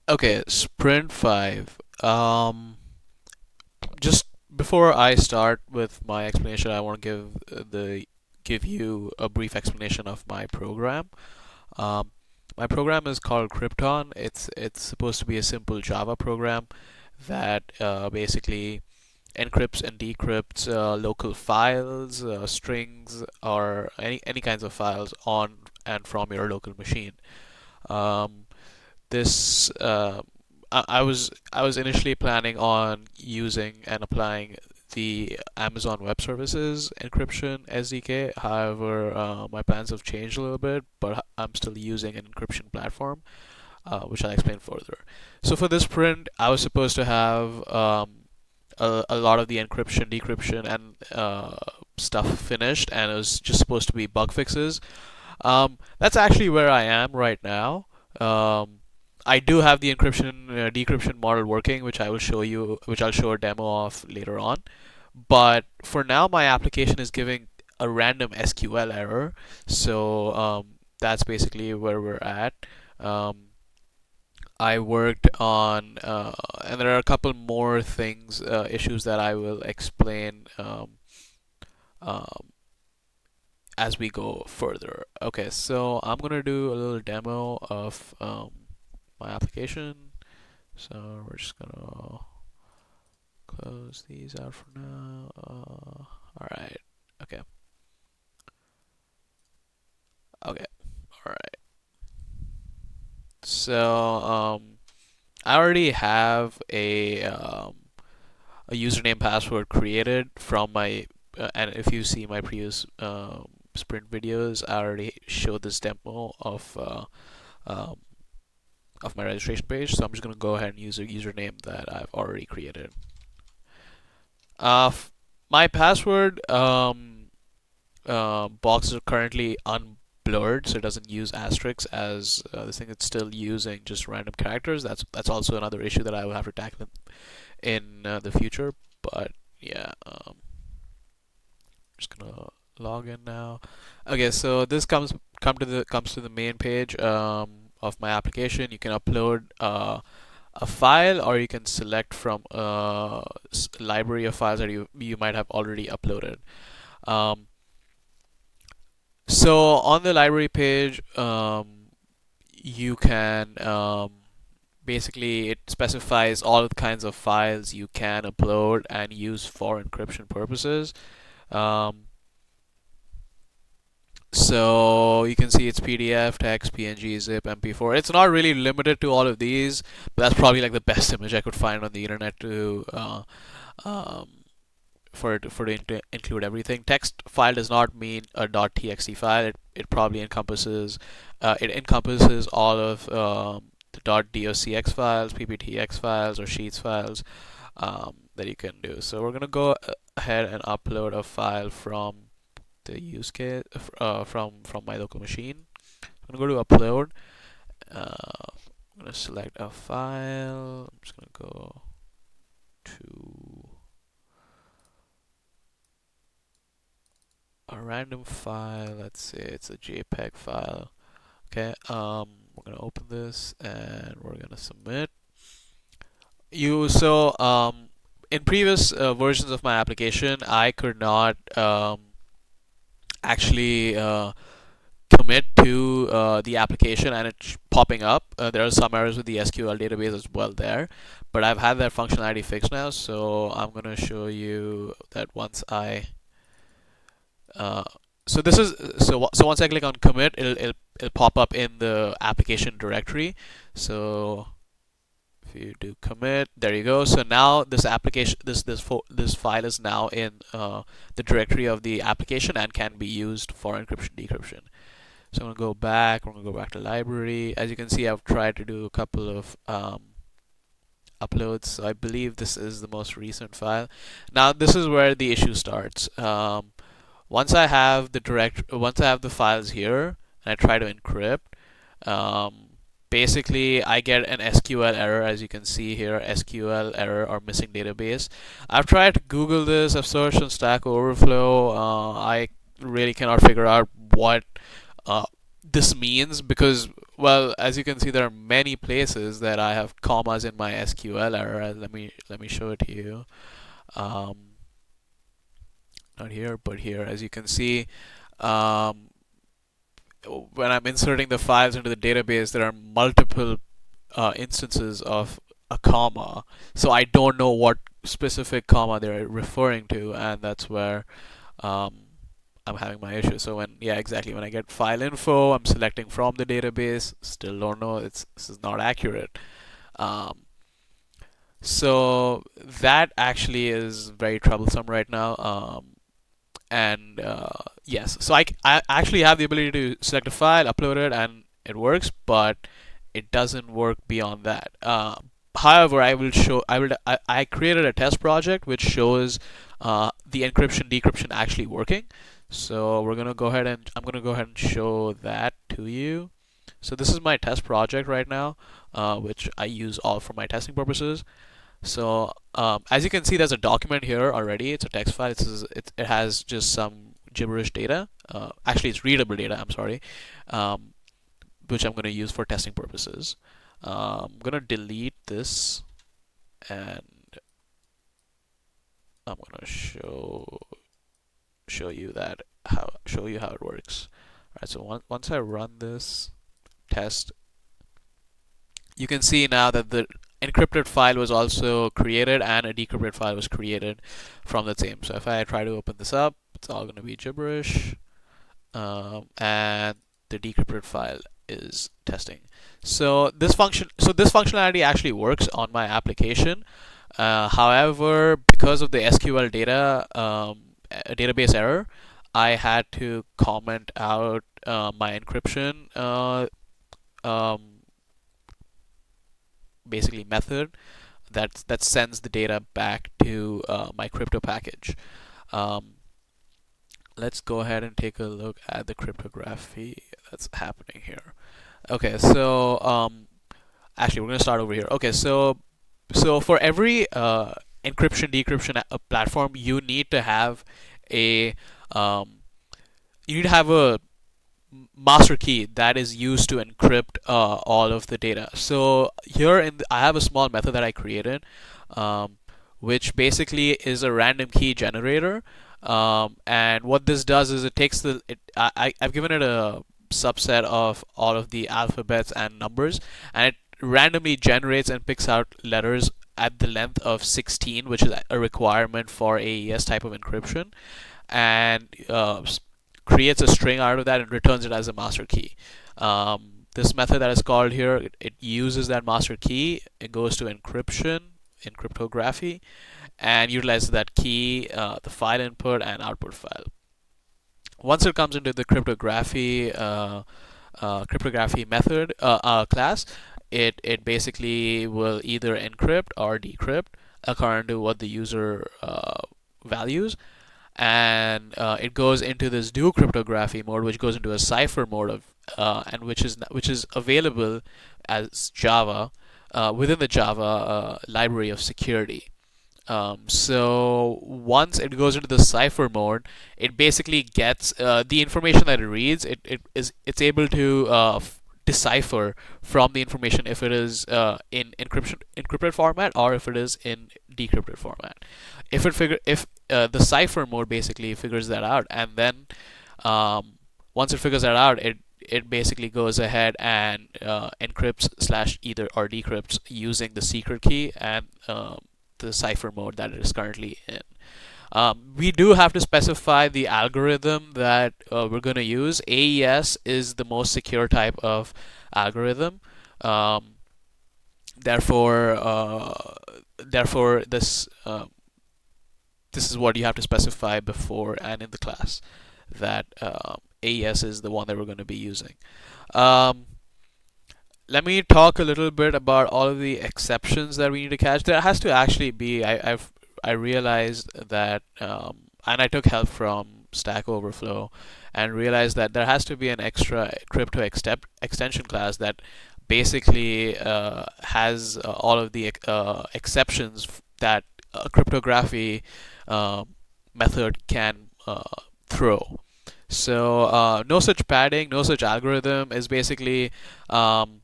Okay, Sprint 5. Just before I start with my explanation, I want to give you a brief explanation of my program. Um, my program is called Krypton. It's supposed to be a simple Java program that basically encrypts and decrypts local files, strings, or any kinds of files on and from your local machine. Um, this I was initially planning on using and applying the Amazon Web Services encryption SDK. However, my plans have changed a little bit, but I'm still using an encryption platform, which I'll explain further. So for this print, I was supposed to have a lot of the encryption, decryption, and stuff finished, and it was just supposed to be bug fixes. That's actually where I am right now. Um, I do have the encryption decryption model working, which I will show you, which I'll show a demo of later on. But for now, my application is giving a random SQL error. So that's basically where we're at. Um, I worked on, and there are a couple more things, issues that I will explain um, as we go further. Okay, so I'm gonna do a little demo of my application. So we're just gonna close these out for now. All right. Okay. Okay. All right. So I already have a username password created from my and if you see my previous sprint videos, I already showed this demo um, of my registration page. So I'm just gonna go ahead and use a username that I've already created. Uh, my password box is currently unblurred, so it doesn't use asterisks as this thing. It's still using just random characters. That's also another issue that I will have to tackle in the future. But yeah, just gonna log in now. Okay, so this comes to the main page of my application. You can upload a file, or you can select from a library of files that you might have already uploaded. Um, so on the library page, you can basically it specifies all the kinds of files you can upload and use for encryption purposes. Um, so you can see it's PDF, text, PNG, zip, MP4. It's not really limited to all of these, but that's probably like the best image I could find on the internet to um, to include everything. Text file does not mean a .txt file. It probably encompasses all of the .docx files, pptx files, or sheets files that you can do. So we're gonna go ahead and upload a file from the use case from my local machine. I'm gonna go to upload. I'm gonna select a file. I'm just gonna go to a random file. Let's say it's a JPEG file. Okay. We're gonna open this and we're gonna submit. In previous versions of my application, I could not actually commit to the application and it's popping up. There are some errors with the SQL database as well there, but I've had that functionality fixed now. So I'm gonna show you that once I uh, so this is so once I click on commit, it'll pop up in the application directory. So if you do commit, there you go. So now this application, this file is now in the directory of the application and can be used for encryption decryption. So I'm gonna go back. We're gonna go back to library. As you can see, I've tried to do a couple of uploads. So I believe this is the most recent file. Now this is where the issue starts. Once I have the files here and I try to encrypt, basically I get an SQL error, as you can see here, SQL error or missing database. I've tried to Google this. I've searched on Stack Overflow. I really cannot figure out what this means, because well, as you can see, there are many places that I have commas in my SQL error. Let me show it to you. Um, Not here, but here. As you can see, um, when I'm inserting the files into the database, there are multiple instances of a comma. So I don't know what specific comma they're referring to, and that's where um, I'm having my issue. So yeah, exactly. When I get file info, I'm selecting from the database. Still don't know. This is not accurate. Um, so that actually is very troublesome right now. And yes, so I actually have the ability to select a file, upload it, and it works, but it doesn't work beyond that. However, I created a test project which shows the encryption decryption actually working. So I'm gonna go ahead and show that to you. So this is my test project right now, which I use all for my testing purposes. So as you can see, there's a document here already. It's a text file. It has just some gibberish data. Actually, it's readable data. I'm sorry, um, which I'm going to use for testing purposes. I'm going to delete this, and I'm going to show you how it works. All right. So once I run this test, you can see now that the encrypted file was also created and a decrypted file was created from the same. So if I try to open this up, it's all going to be gibberish, and the decrypted file is testing. So this functionality actually works on my application. However, because of the SQL data database error, I had to comment out my encryption basically method that sends the data back to my crypto package. Um, let's go ahead and take a look at the cryptography that's happening here. Okay, so actually we're going to start over here. Okay, so for every encryption decryption platform, a um, you need to have a master key that is used to encrypt all of the data. So here I have a small method that I created, um, which basically is a random key generator. And what this does is it takes I've given it a subset of all of the alphabets and numbers, and it randomly generates and picks out letters at the length of 16, which is a requirement for AES type of encryption, and creates a string out of that and returns it as a master key. This method that is called here, it uses that master key. It goes to encryption in cryptography and utilizes that key, the file input and output file. Once it comes into the cryptography method class, it basically will either encrypt or decrypt according to what the user values, and it goes into this do cryptography mode, which goes into a cipher mode and which is available as Java within the Java library of security. So once it goes into the cipher mode, it basically gets the information that it reads. It's able to decipher from the information if it is in encrypted format or if it is in decrypted format. If the cipher mode basically figures that out, and then once it figures that out, it basically goes ahead and encrypts slash either or decrypts using the secret key and the cipher mode that it is currently in. We do have to specify the algorithm that we're going to use. AES is the most secure type of algorithm. Therefore, this is what you have to specify before and in the class, that AES is the one that we're going to be using. Let me talk a little bit about all of the exceptions that we need to catch. There has to actually be. I realized that, and I took help from Stack Overflow, and realized that there has to be an extra crypto extension class that basically has all of the exceptions that a cryptography method can throw. So no such padding, no such algorithm is basically um,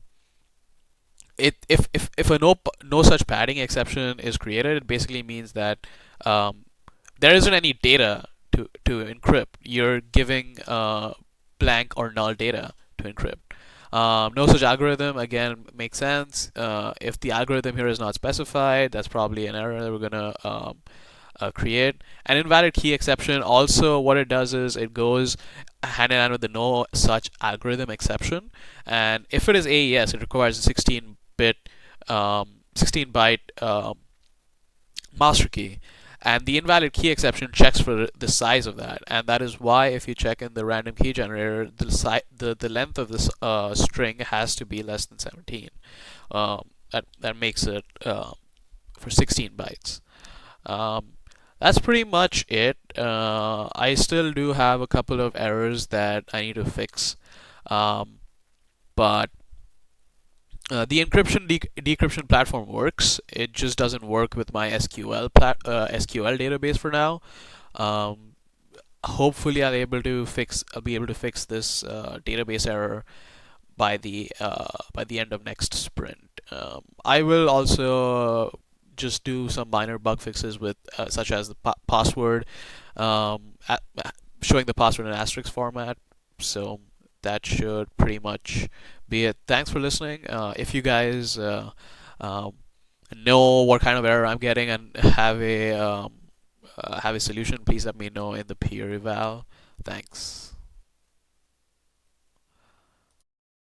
it if a no such padding exception is created, it basically means that um, there isn't any data to encrypt. You're giving blank or null data to encrypt. No such algorithm again makes sense. If the algorithm here is not specified, that's probably an error that we're gonna create. An invalid key exception also, what it does is it goes hand in hand with the no such algorithm exception, and if it is AES, it requires a 16 byte master key, and the invalid key exception checks for the size of that, and that is why if you check in the random key generator, the length of this string has to be less than 17. That makes it for 16 bytes. Um, that's pretty much it. I still do have a couple of errors that I need to fix, but the decryption platform works. It just doesn't work with my SQL database for now. Um, Hopefully, I'll be able to fix this database error by the end of next sprint. I will also just do some minor bug fixes with such as the password, um, at, showing the password in asterisk format. So that should pretty much be it. Thanks for listening. If you guys um, know what kind of error I'm getting and have a solution, please let me know in the peer eval. Thanks.